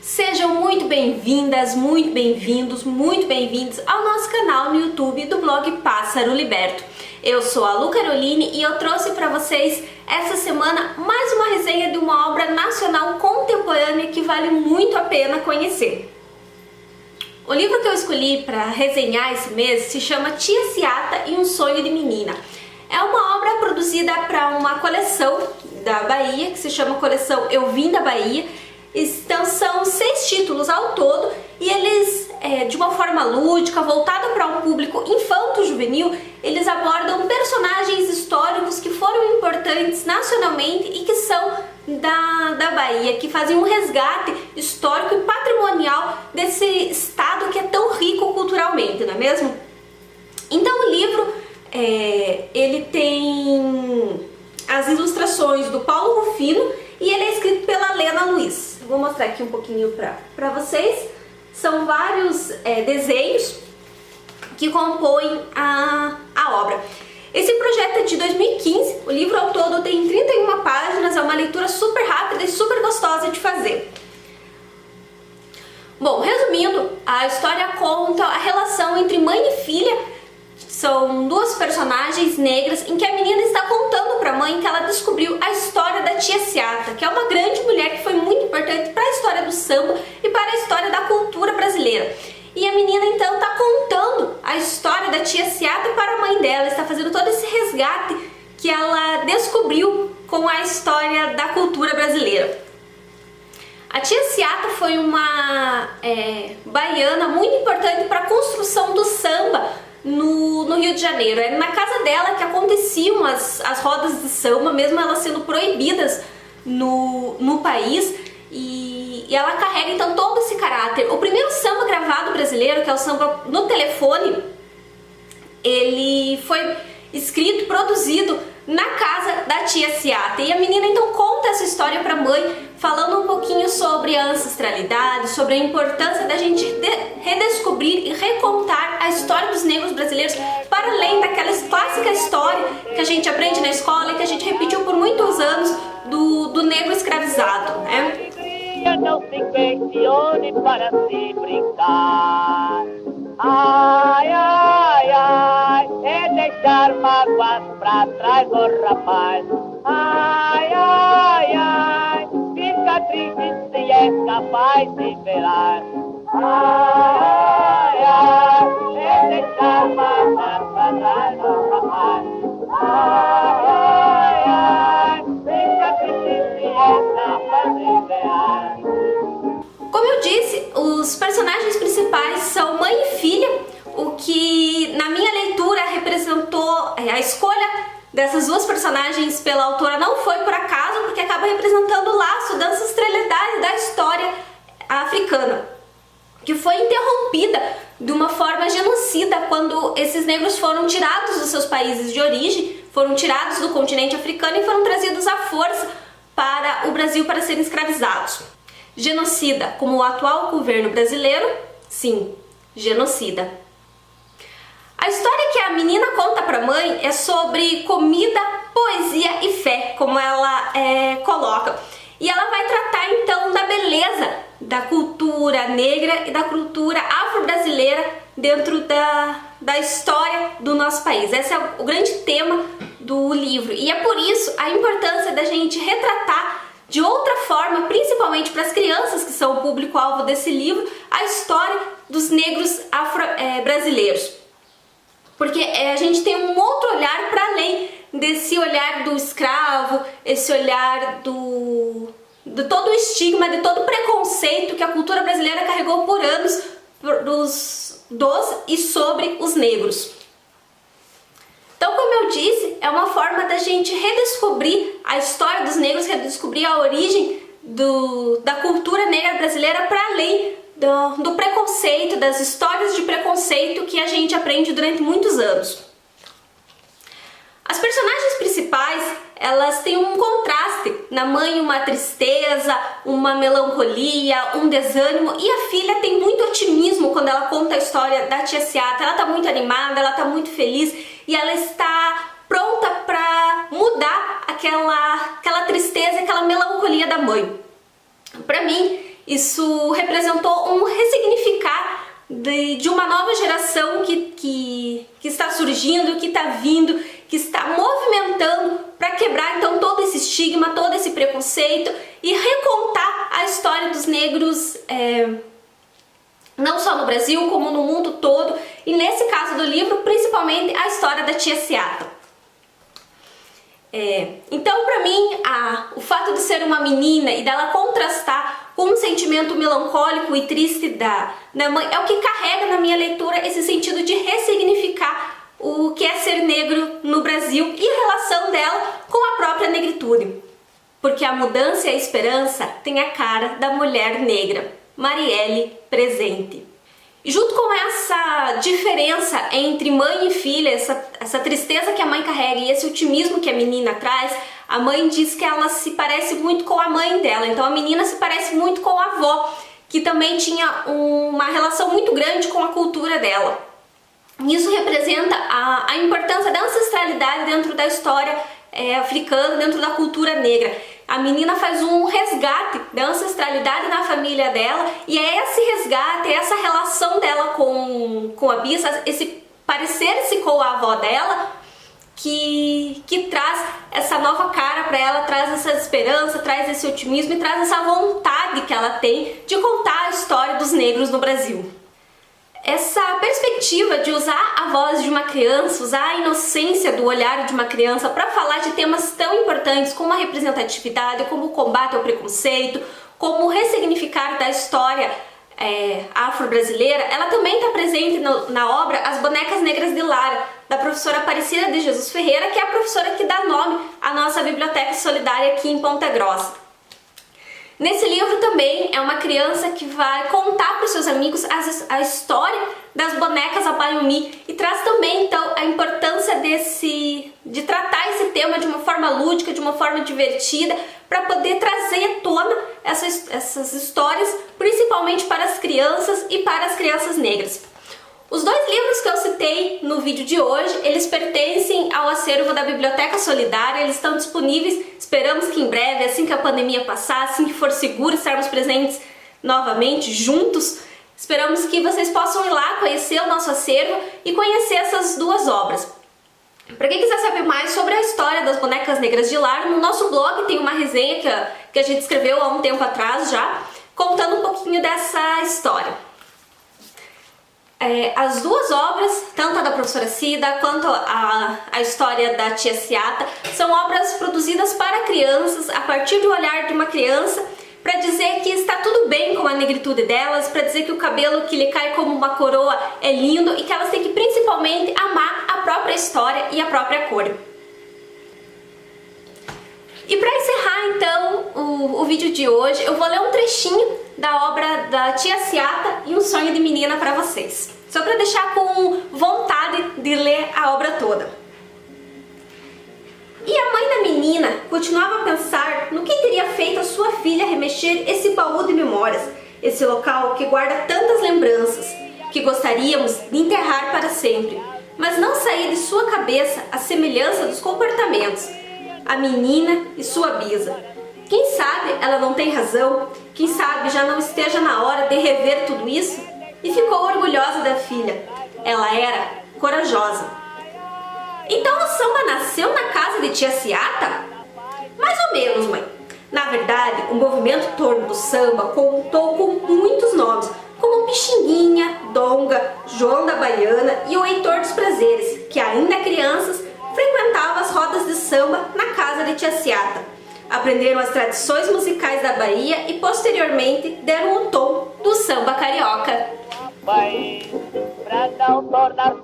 Sejam muito bem-vindas, muito bem-vindos, muito bem-vindos ao nosso canal no YouTube do blog Pássaro Liberto. Eu sou a Lu Caroline e eu trouxe para vocês essa semana mais uma resenha de uma obra nacional contemporânea que vale muito a pena conhecer. O livro que eu escolhi para resenhar esse mês se chama Tia Ciata e um Sonho de Menina. É uma obra produzida para uma coleção da Bahia, que se chama Coleção Eu Vim da Bahia. Então são 6 títulos ao todo e eles, de uma forma lúdica, voltada para um público infanto-juvenil, eles abordam personagens históricos que foram importantes nacionalmente e que são da Bahia, que fazem um resgate histórico e patrimonial desse estado que é tão rico culturalmente, não é mesmo? Então o livro, ele tem as ilustrações do Paulo Rufino e ele é escrito pela Lena Luiz. Vou mostrar aqui um pouquinho para vocês. São vários desenhos que compõem a obra. Esse projeto é de 2015, o livro ao todo tem 31 páginas, é uma leitura super rápida e super gostosa de fazer. Bom, resumindo, a história conta a relação entre mãe e filha. São duas personagens negras em que a menina está contando para a mãe que ela descobriu a história da Tia Ciata, que é uma grande mulher que foi muito importante para a história do samba e para a história da cultura brasileira. E a menina então está contando a história da Tia Ciata para a mãe dela, está fazendo todo esse resgate que ela descobriu com a história da cultura brasileira. A Tia Ciata foi uma baiana muito importante para a construção do samba no Rio de Janeiro. Era na casa dela que aconteciam as rodas de samba, mesmo elas sendo proibidas no país, e ela carrega então todo esse caráter. O primeiro samba gravado brasileiro, que é o samba no telefone, ele foi escrito, produzido na casa da Tia Ciata, e a menina então conta essa história para a mãe, falando um pouquinho sobre a ancestralidade, sobre a importância da gente redescobrir e recontar a história dos negros brasileiros, para além daquela clássica história que a gente aprende na escola e que a gente repetiu por muitos anos do negro escravizado, né? Não se questione para se brincar. Ai, ai, ai, é deixar mágoas pra trás, oh rapaz. Ai, ai, ai, fica triste se é capaz de velar. Ai, ai, ai, é deixar mágoas pra trás, oh rapaz. Ai, ai, ai, fica triste se é capaz de velar. Como eu disse, os personagens principais são mãe e filha, o que na minha leitura representou a escolha dessas duas personagens pela autora não foi por acaso, porque acaba representando o laço da ancestralidade da história africana, que foi interrompida de uma forma genocida quando esses negros foram tirados dos seus países de origem, foram tirados do continente africano e foram trazidos à força para o Brasil para serem escravizados. Genocida como o atual governo brasileiro? Sim, genocida. A história que a menina conta para a mãe é sobre comida, poesia e fé, como ela coloca. E ela vai tratar então da beleza da cultura negra e da cultura afro-brasileira dentro da história do nosso país. Esse é o grande tema do livro. E é por isso a importância da gente retratar de outra forma, principalmente para as crianças que são o público-alvo desse livro, a história dos negros afro-brasileiros. Porque a gente tem um outro olhar para além desse olhar do escravo, esse olhar de todo o estigma, de todo o preconceito que a cultura brasileira carregou por anos dos e sobre os negros. Então, como eu disse, é uma forma da gente redescobrir a história dos negros, redescobrir a origem da cultura negra brasileira para além do preconceito, das histórias de preconceito que a gente aprende durante muitos anos. As personagens principais, elas têm um contraste. Na mãe, uma tristeza, uma melancolia, um desânimo, e a filha tem muito otimismo quando ela conta a história da Tia Ciata. Ela está muito animada, ela está muito feliz e ela está pronta para mudar aquela tristeza, aquela melancolia da mãe. Para mim, Isso representou um ressignificar de uma nova geração que está surgindo, que está vindo, que está movimentando para quebrar então todo esse estigma, todo esse preconceito e recontar a história dos negros, não só no Brasil, como no mundo todo, e nesse caso do livro, principalmente a história da tia Seata. Então, para mim, o fato de ser uma menina e dela contrastar com um sentimento melancólico e triste da mãe é o que carrega na minha leitura esse sentido de ressignificar o que é ser negro no Brasil e a relação dela com a própria negritude. Porque a mudança e a esperança têm a cara da mulher negra, Marielle presente. E junto com essa diferença entre mãe e filha, essa tristeza que a mãe carrega e esse otimismo que a menina traz, a mãe diz que ela se parece muito com a mãe dela. Então a menina se parece muito com a avó, que também tinha uma relação muito grande com a cultura dela. Isso representa a importância da ancestralidade dentro da história africana, dentro da cultura negra. A menina faz um resgate da ancestralidade na família dela e é esse resgate, essa relação dela com a Bisa, esse parecer-se com a avó dela que traz essa nova cara para ela, traz essa esperança, traz esse otimismo e traz essa vontade que ela tem de contar a história dos negros no Brasil. Essa perspectiva de usar a voz de uma criança, usar a inocência do olhar de uma criança para falar de temas tão importantes como a representatividade, como o combate ao preconceito, como o ressignificar da história afro-brasileira, ela também está presente na obra As Bonecas Negras de Lara, da professora Aparecida de Jesus Ferreira, que é a professora que dá nome à nossa biblioteca solidária aqui em Ponta Grossa. Nesse livro também é uma criança que vai contar para os seus amigos a história das bonecas Abayomi e traz também então a importância de tratar esse tema de uma forma lúdica, de uma forma divertida, para poder trazer à tona essas histórias, principalmente para as crianças e para as crianças negras. Os dois livros que eu citei no vídeo de hoje, eles pertencem ao acervo da Biblioteca Solidária, eles estão disponíveis, esperamos que em breve, assim que a pandemia passar, assim que for seguro estarmos presentes novamente, juntos, esperamos que vocês possam ir lá conhecer o nosso acervo e conhecer essas duas obras. Para quem quiser saber mais sobre a história das bonecas negras de Lara, no nosso blog tem uma resenha que a gente escreveu há um tempo atrás já, contando um pouquinho dessa história. As duas obras, tanto a da professora Cida quanto a história da tia Seata, são obras produzidas para crianças, a partir do olhar de uma criança, para dizer que está tudo bem com a negritude delas, para dizer que o cabelo que lhe cai como uma coroa é lindo e que elas têm que principalmente amar a própria história e a própria cor. E para encerrar então o vídeo de hoje, eu vou ler um trechinho da obra da tia Seata e Um Sonho de Menina para vocês, só para deixar com vontade de ler a obra toda. E a mãe da menina continuava a pensar no que teria feito a sua filha remexer esse baú de memórias, esse local que guarda tantas lembranças, que gostaríamos de enterrar para sempre, mas não saía de sua cabeça a semelhança dos comportamentos, a menina e sua Bisa. Quem sabe ela não tem razão, quem sabe já não esteja na hora de rever tudo isso? E ficou orgulhosa da filha. Ela era corajosa. Então o samba nasceu na casa de tia Seata? Mais ou menos, mãe. Na verdade, o movimento em torno do samba contou com muitos nomes, como Pixinguinha, Donga, João da Baiana e o Heitor dos Prazeres, que ainda crianças frequentavam as rodas de samba na casa de tia Seata. Aprenderam as tradições musicais da Bahia e posteriormente deram o tom do samba carioca. País, pra não tornar